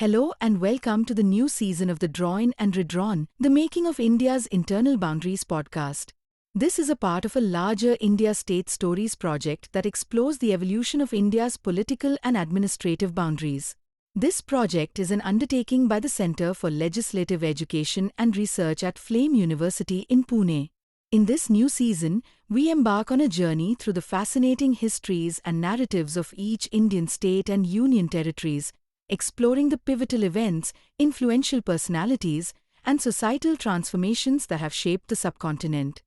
Hello and welcome to the new season of the Drawn and Redrawn, the Making of India's Internal Boundaries podcast. This is a part of a larger India State Stories project that explores the evolution of India's political and administrative boundaries. This project is an undertaking by the Centre for Legislative Education and Research at Flame University in Pune. In this new season, we embark on a journey through the fascinating histories and narratives of each Indian state and union territories, exploring the pivotal events, influential personalities, and societal transformations that have shaped the subcontinent.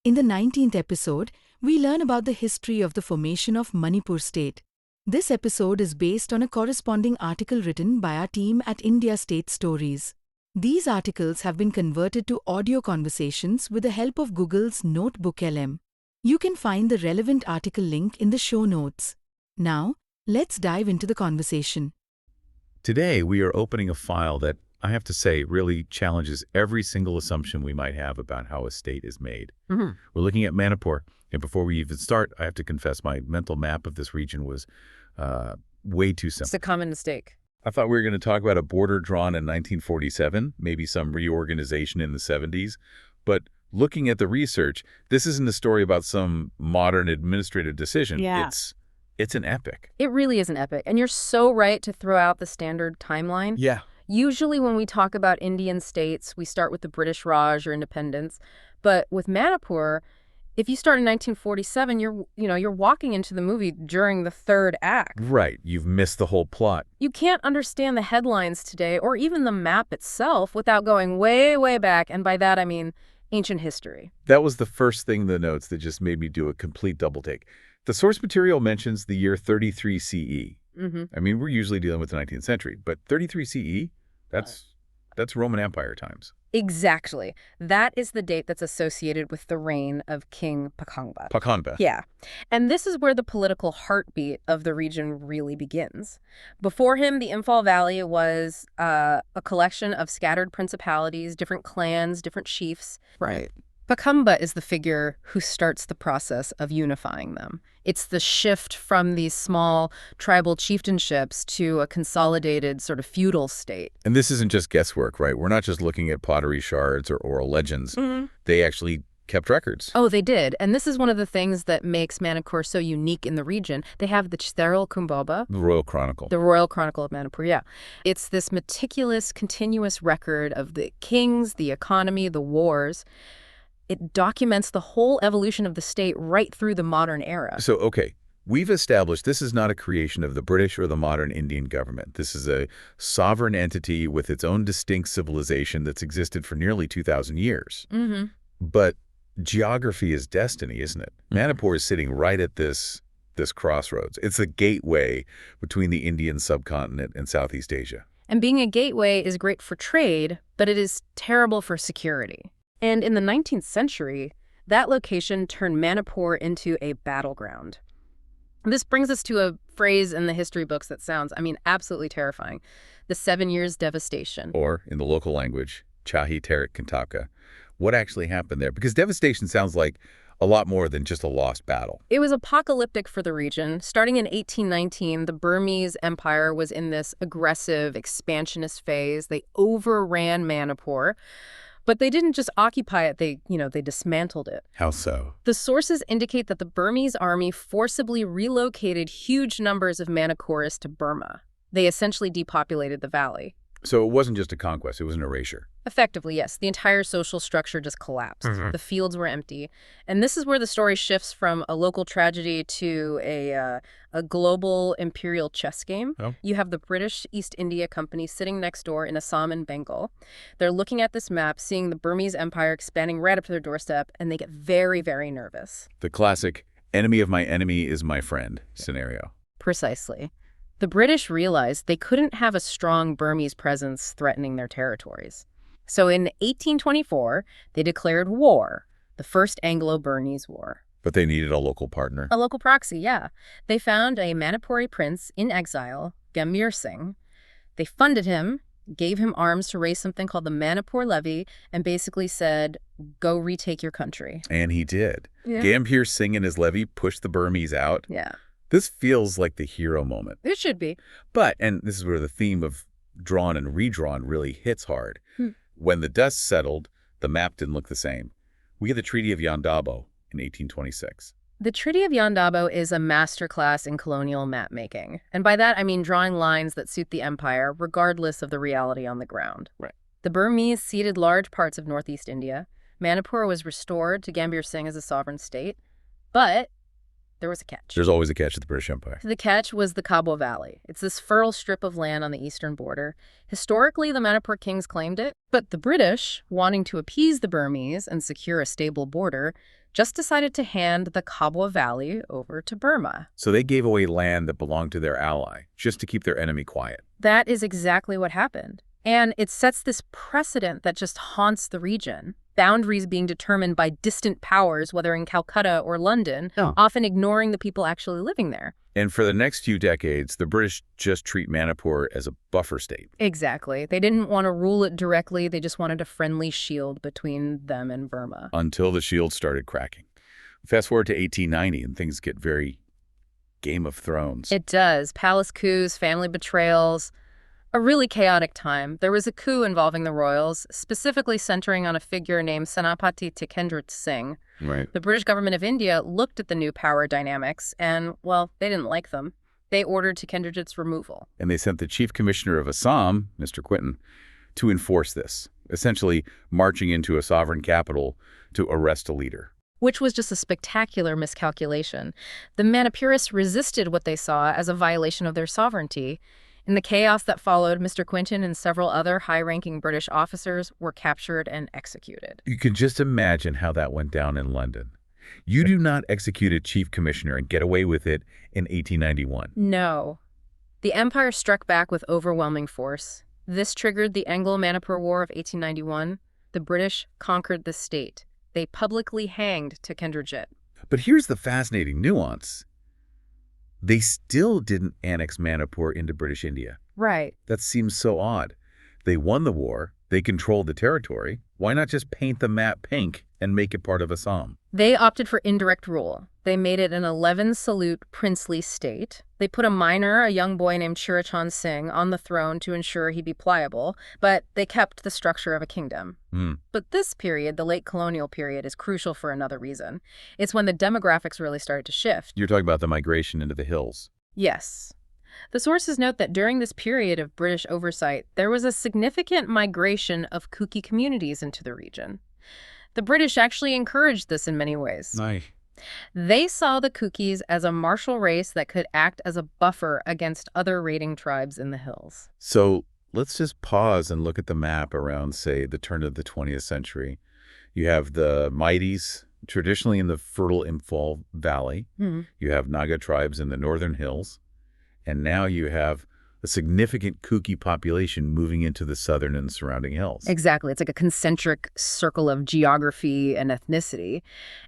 In the 19th episode, we learn about the history of the formation of Manipur state. This episode is based on a corresponding article written by our team at India State Stories. These articles have been converted to audio conversations with the help of Google's Notebook LM. You can find the relevant article link in the show notes. Now, let's dive into the conversation. Today, we are opening a file that, I have to say, really challenges every single assumption we might have about how a state is made. We're looking at Manipur, and before we even start, I have to confess my mental map of this region was way too simple. It's a common mistake. I thought we were going to talk about a border drawn in 1947, maybe some reorganization in the 70s, but looking at the research, this isn't a story about some modern administrative decision. Yeah. It's an epic. It really is an epic. And you're so right to throw out the standard timeline. Yeah. Usually when we talk about Indian states, we start with the British Raj or independence. But with Manipur, if you start in 1947, you're walking into the movie during the third act. Right. You've missed the whole plot. You can't understand the headlines today or even the map itself without going way, way back. And by that, I mean ancient history. That was the first thing in the notes that just made me do a complete double take. The source material mentions the year 33 CE. I mean, we're usually dealing with the 19th century, but 33 CE, that's Roman Empire times. Exactly. That is the date that's associated with the reign of King Pakhangba. Pakhangba. Yeah. And this is where the political heartbeat of the region really begins. Before him, the Imphal Valley was a collection of scattered principalities, different clans, different chiefs. Right. Pakhangba is the figure who starts the process of unifying them. It's the shift from these small tribal chieftainships to a consolidated sort of feudal state. And this isn't just guesswork, right? We're not just looking at pottery shards or oral legends. They actually kept records. Oh, they did. And this is one of the things that makes Manipur so unique in the region. They have the Chiterel Kumbaba. The Royal Chronicle. The Royal Chronicle of Manipur, yeah. It's this meticulous, continuous record of the kings, the economy, the wars. It documents the whole evolution of the state right through the modern era. So, okay, we've established this is not a creation of the British or the modern Indian government. This is a sovereign entity with its own distinct civilization that's existed for nearly 2,000 years. But geography is destiny, isn't it? Manipur is sitting right at this crossroads. It's the gateway between the Indian subcontinent and Southeast Asia. And being a gateway is great for trade, but it is terrible for security. And in the 19th century, that location turned Manipur into a battleground. This brings us to a phrase in the history books that sounds, absolutely terrifying. The 7 years devastation. Or, in the local language, Chahi Terik Kantaka. What actually happened there? Because devastation sounds like a lot more than just a lost battle. It was apocalyptic for the region. Starting in 1819, the Burmese Empire was in this aggressive, expansionist phase. They overran Manipur. But they didn't just occupy it, they dismantled it. How so? The sources indicate that the Burmese army forcibly relocated huge numbers of Manipuris to Burma. They essentially depopulated the valley. So it wasn't just a conquest, it was an erasure. Effectively, yes. The entire social structure just collapsed. The fields were empty. And this is where the story shifts from a local tragedy to a global imperial chess game. Oh. You have the British East India Company sitting next door in Assam and Bengal. They're looking at this map, seeing the Burmese Empire expanding right up to their doorstep, and they get very, very nervous. The classic enemy of my enemy is my friend scenario. Precisely. The British realized they couldn't have a strong Burmese presence threatening their territories. So in 1824, they declared war, the First Anglo-Burmese War. But they needed a local partner. A local proxy, yeah. They found a Manipuri prince in exile, Gambhir Singh. They funded him, gave him arms to raise something called the Manipur Levy, and basically said, go retake your country. And he did. Yeah. Gambhir Singh and his levy pushed the Burmese out. Yeah. This feels like the hero moment. It should be. But, and this is where the theme of drawn and redrawn really hits hard. When the dust settled, the map didn't look the same. We get the Treaty of Yandabo in 1826. The Treaty of Yandabo is a masterclass in colonial map-making. And by that, I mean drawing lines that suit the empire, regardless of the reality on the ground. Right. The Burmese ceded large parts of northeast India. Manipur was restored to Gambhir Singh as a sovereign state. But there was a catch. There's always a catch at the British Empire. The catch was the Kabul Valley. It's this fertile strip of land on the eastern border. Historically, the Manipur kings claimed it, but the British, wanting to appease the Burmese and secure a stable border, just decided to hand the Kabul Valley over to Burma. So they gave away land that belonged to their ally, just to keep their enemy quiet. That is exactly what happened. And it sets this precedent that just haunts the region. Boundaries being determined by distant powers, whether in Calcutta or London, often ignoring the people actually living there. And for the next few decades, the British just treat Manipur as a buffer state. Exactly. They didn't want to rule it directly. They just wanted a friendly shield between them and Burma. Until the shield started cracking. Fast forward to 1890 and things get very Game of Thrones. It does. Palace coups, family betrayals. A really chaotic time. There was a coup involving the royals, specifically centering on a figure named Senapati Tikendra Singh. Right. The British government of India looked at the new power dynamics and, well, they didn't like them. They ordered Tikendrajit's removal. And they sent the chief commissioner of Assam, Mr. Quinton, to enforce this, essentially marching into a sovereign capital to arrest a leader. Which was just a spectacular miscalculation. The Manipurists resisted what they saw as a violation of their sovereignty. In the chaos that followed, Mr. Quinton and several other high-ranking British officers were captured and executed. You can just imagine how that went down in London. You do not execute a chief commissioner and get away with it in 1891. No. The empire struck back with overwhelming force. This triggered the Anglo-Manipur War of 1891. The British conquered the state. They publicly hanged Tikendrajit. But here's the fascinating nuance. They still didn't annex Manipur into British India. Right. That seems so odd. They won the war. They controlled the territory. Why not just paint the map pink and make it part of Assam? They opted for indirect rule. They made it an 11-salute princely state. They put a minor, a young boy named Chirachan Singh, on the throne to ensure he be pliable, but they kept the structure of a kingdom. But this period, the late colonial period, is crucial for another reason. It's when the demographics really started to shift. You're talking about the migration into the hills. Yes. The sources note that during this period of British oversight, there was a significant migration of Kuki communities into the region. The British actually encouraged this in many ways. They saw the Kukis as a martial race that could act as a buffer against other raiding tribes in the hills. So let's just pause and look at the map around, say, the turn of the 20th century. You have the Meiteis, traditionally in the fertile Imphal Valley. You have Naga tribes in the northern hills. And now you have a significant Kuki population moving into the southern and surrounding hills. Exactly. It's like a concentric circle of geography and ethnicity.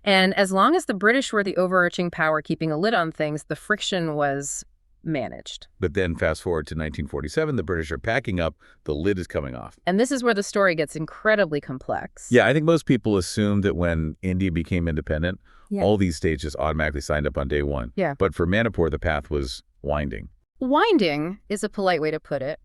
And as long as the British were the overarching power keeping a lid on things, the friction was managed. But then fast forward to 1947, the British are packing up, the lid is coming off. And this is where the story gets incredibly complex. Yeah, I think most people assumed that when India became independent, all these states just automatically signed up on day one. Yeah. But for Manipur, the path was winding. Winding is a polite way to put it.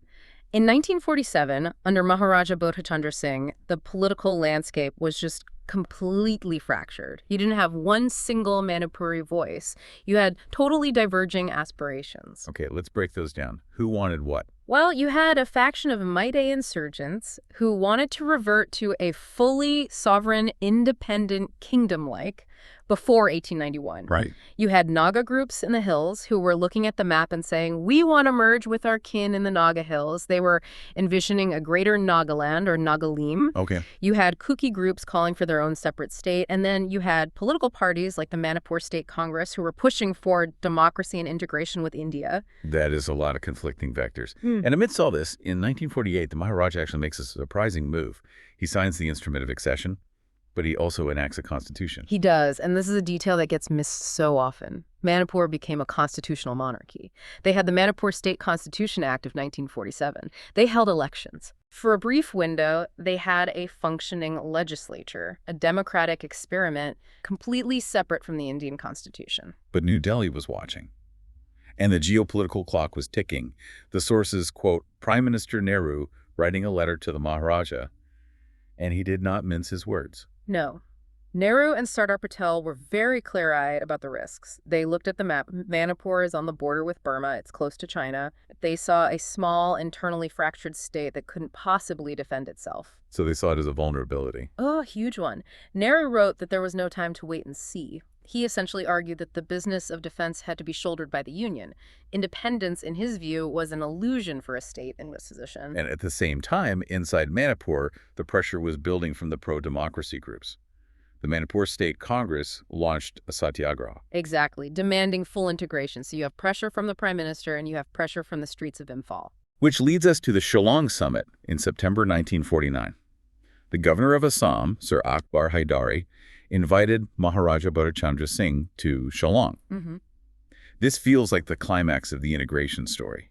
In 1947, under Maharaja Bodhichandra Singh, the political landscape was just completely fractured. You didn't have one single Manipuri voice. You had totally diverging aspirations. Okay, let's break those down. Who wanted what? Well, you had a faction of Meitei insurgents who wanted to revert to a fully sovereign, independent kingdom-like before 1891. Right. You had Naga groups in the hills who were looking at the map and saying, we want to merge with our kin in the Naga hills. They were envisioning a greater Nagaland or Nagalim. Okay. You had Kuki groups calling for their own separate state. And then you had political parties like the Manipur State Congress who were pushing for democracy and integration with India. That is a lot of conflicting vectors. And amidst all this, in 1948, the Maharaja actually makes a surprising move. He signs the Instrument of Accession, but he also enacts a constitution. He does, and this is a detail that gets missed so often. Manipur became a constitutional monarchy. They had the Manipur State Constitution Act of 1947. They held elections. For a brief window, they had a functioning legislature, a democratic experiment completely separate from the Indian Constitution. But New Delhi was watching. And the geopolitical clock was ticking. The sources quote Prime Minister Nehru writing a letter to the Maharaja, and he did not mince his words. No. Nehru and Sardar Patel were very clear-eyed about the risks. They looked at the map. Manipur is on the border with Burma. It's close to China. They saw a small, internally fractured state that couldn't possibly defend itself. So they saw it as a vulnerability. Oh, a huge one. Nehru wrote that there was no time to wait and see. He essentially argued that the business of defense had to be shouldered by the Union. Independence, in his view, was an illusion for a state in this position. And at the same time, inside Manipur, the pressure was building from the pro-democracy groups. The Manipur State Congress launched a satyagraha. Exactly, demanding full integration. So you have pressure from the prime minister and you have pressure from the streets of Imphal. Which leads us to the Shillong Summit in September 1949. The governor of Assam, Sir Akbar Haidari, invited Maharaja Bodhchandra Singh to Shillong. This feels like the climax of the integration story.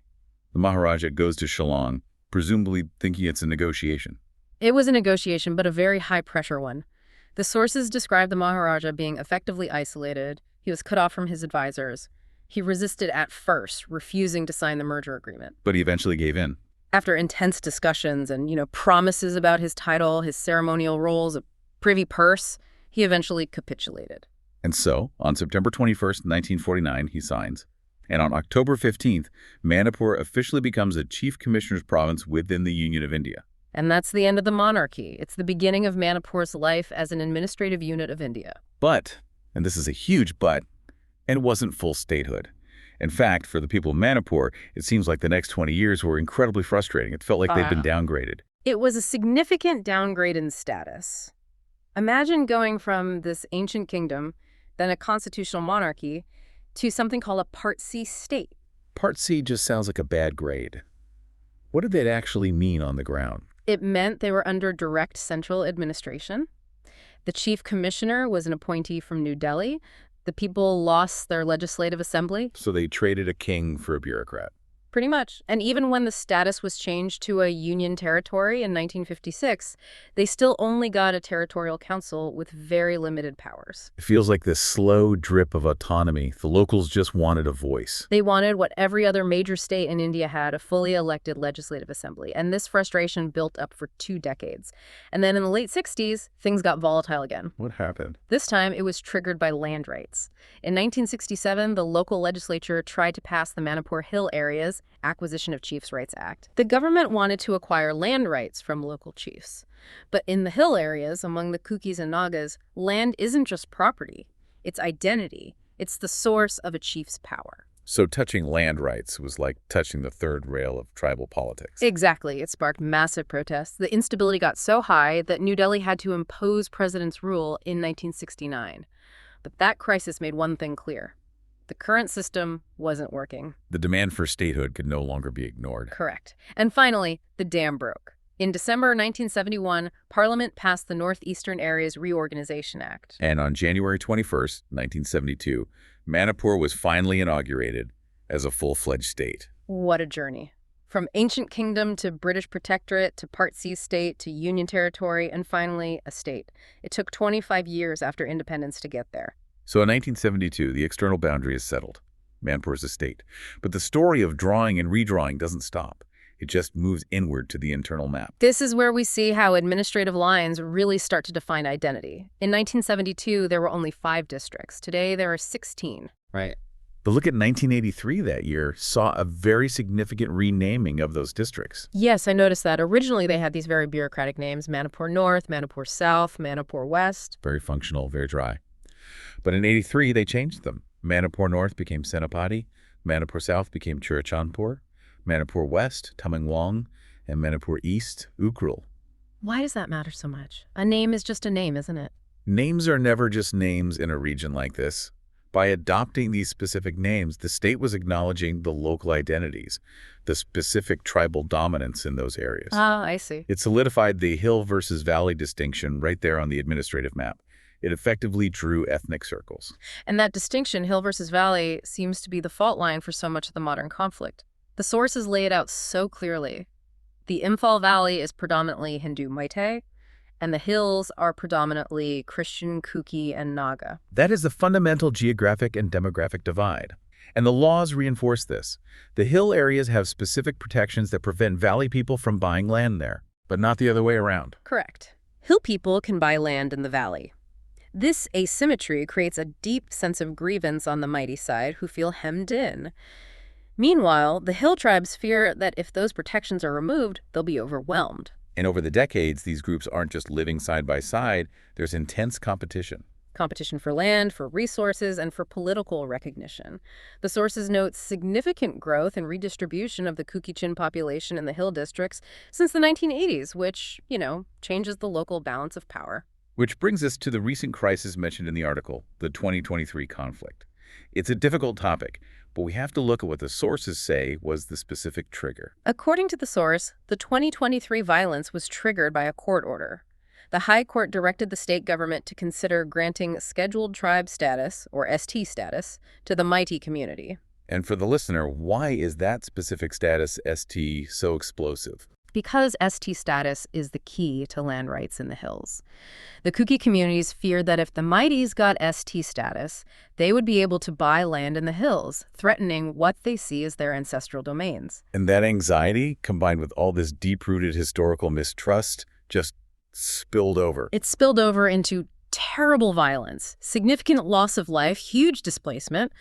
The Maharaja goes to Shillong, presumably thinking it's a negotiation. It was a negotiation, but a very high-pressure one. The sources describe the Maharaja being effectively isolated. He was cut off from his advisors. He resisted at first, refusing to sign the merger agreement. But he eventually gave in. After intense discussions and, promises about his title, his ceremonial roles, a privy purse, he eventually capitulated. And so, on September 21st, 1949, he signs. And on October 15th, Manipur officially becomes a chief commissioner's province within the Union of India. And that's the end of the monarchy. It's the beginning of Manipur's life as an administrative unit of India. But, and this is a huge but, it wasn't full statehood. In fact, for the people of Manipur, it seems like the next 20 years were incredibly frustrating. It felt like they'd been downgraded. It was a significant downgrade in status. Imagine going from this ancient kingdom, then a constitutional monarchy, to something called a Part C state. Part C just sounds like a bad grade. What did that actually mean on the ground? It meant they were under direct central administration. The chief commissioner was an appointee from New Delhi. The people lost their legislative assembly. So they traded a king for a bureaucrat. Pretty much. And even when the status was changed to a union territory in 1956, they still only got a territorial council with very limited powers. It feels like this slow drip of autonomy. The locals just wanted a voice. They wanted what every other major state in India had, a fully elected legislative assembly. And this frustration built up for 2 decades. And then in the late 60s, things got volatile again. What happened? This time, it was triggered by land rights. In 1967, the local legislature tried to pass the Manipur Hill Areas Acquisition of Chiefs' Rights Act. The government wanted to acquire land rights from local chiefs. But in the hill areas, among the Kukis and Nagas, land isn't just property. It's identity. It's the source of a chief's power. So touching land rights was like touching the third rail of tribal politics. Exactly. It sparked massive protests. The instability got so high that New Delhi had to impose president's rule in 1969. But that crisis made one thing clear. The current system wasn't working. The demand for statehood could no longer be ignored. Correct. And finally, the dam broke. In December 1971, Parliament passed the Northeastern Areas Reorganization Act. And on January 21st, 1972, Manipur was finally inaugurated as a full-fledged state. What a journey. From ancient kingdom to British protectorate to Part C state to Union territory and finally a state. It took 25 years after independence to get there. So in 1972, the external boundary is settled. Manipur is a state. But the story of drawing and redrawing doesn't stop. It just moves inward to the internal map. This is where we see how administrative lines really start to define identity. In 1972, there were only 5 districts. Today, there are 16. Right. But look at 1983 that year, saw a very significant renaming of those districts. Yes, I noticed that. Originally, they had these very bureaucratic names: Manipur North, Manipur South, Manipur West. Very functional, very dry. But in 83, they changed them. Manipur North became Senapati, Manipur South became Churachandpur, Manipur West, Tamenglong, and Manipur East, Ukhrul. Why does that matter so much? A name is just a name, isn't it? Names are never just names in a region like this. By adopting these specific names, the state was acknowledging the local identities, the specific tribal dominance in those areas. Ah, I see. It solidified the hill versus valley distinction right there on the administrative map. It effectively drew ethnic circles. And that distinction, hill versus valley, seems to be the fault line for so much of the modern conflict. The sources lay it out so clearly. The Imphal Valley is predominantly Hindu Meitei, and the hills are predominantly Christian Kuki and Naga. That is the fundamental geographic and demographic divide. And the laws reinforce this. The hill areas have specific protections that prevent valley people from buying land there, but not the other way around. Correct. Hill people can buy land in the valley. This asymmetry creates a deep sense of grievance on the mighty side who feel hemmed in. Meanwhile, the hill tribes fear that if those protections are removed, they'll be overwhelmed. And over the decades, these groups aren't just living side by side, there's intense competition. Competition for land, for resources, and for political recognition. The sources note significant growth and redistribution of the Kuki-Chin population in the hill districts since the 1980s, which, changes the local balance of power. Which brings us to the recent crisis mentioned in the article, the 2023 conflict. It's a difficult topic, but we have to look at what the sources say was the specific trigger. According to the source, the 2023 violence was triggered by a court order. The High Court directed the state government to consider granting Scheduled Tribe status, or ST status, to the Mighty community. And for the listener, why is that specific status, ST, so explosive? Because ST status is the key to land rights in the hills. The Kuki communities feared that if the Mighties got ST status, they would be able to buy land in the hills, threatening what they see as their ancestral domains. And that anxiety, combined with all this deep-rooted historical mistrust, just spilled over. It spilled over into terrible violence, significant loss of life, huge displacement.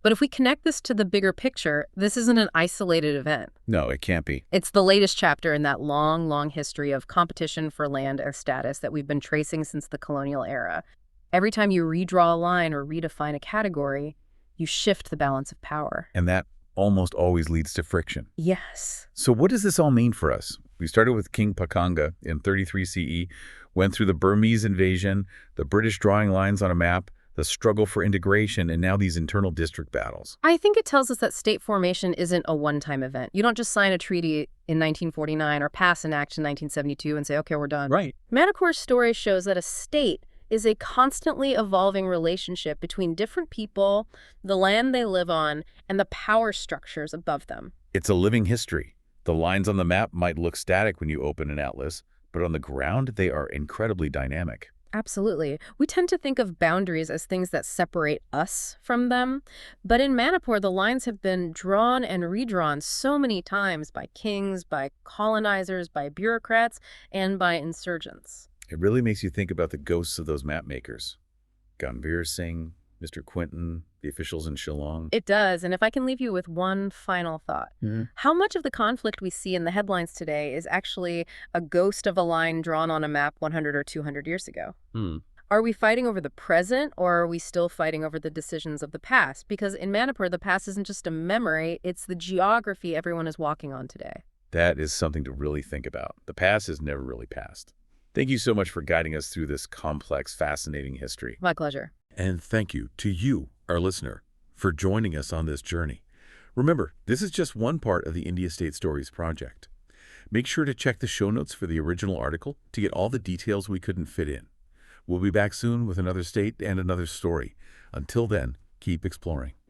But if we connect this to the bigger picture, this isn't an isolated event. No, it can't be. It's the latest chapter in that long, long history of competition for land or status that we've been tracing since the colonial era. Every time you redraw a line or redefine a category, you shift the balance of power. And that almost always leads to friction. Yes. So what does this all mean for us? We started with King Pakanga in 33 CE, went through the Burmese invasion, the British drawing lines on a map, the struggle for integration, and now these internal district battles. I think it tells us that state formation isn't a one-time event. You don't just sign a treaty in 1949 or pass an act in 1972 and say, okay, we're done. Right. Manicore's story shows that a state is a constantly evolving relationship between different people, the land they live on, and the power structures above them. It's a living history. The lines on the map might look static when you open an atlas, but on the ground, they are incredibly dynamic. Absolutely. We tend to think of boundaries as things that separate us from them. But in Manipur, the lines have been drawn and redrawn so many times by kings, by colonizers, by bureaucrats, and by insurgents. It really makes you think about the ghosts of those map makers. Ganbir Singh, Mr. Quinton, the officials in Shillong. It does. And if I can leave you with one final thought, how much of the conflict we see in the headlines today is actually a ghost of a line drawn on a map 100 or 200 years ago? Are we fighting over the present, or are we still fighting over the decisions of the past? Because in Manipur, the past isn't just a memory, it's the geography everyone is walking on today. That is something to really think about. The past is never really past. Thank you so much for guiding us through this complex, fascinating history. My pleasure. And thank you to you, our listener, for joining us on this journey. Remember, this is just one part of the India State Stories project. Make sure to check the show notes for the original article to get all the details we couldn't fit in. We'll be back soon with another state and another story. Until then, keep exploring.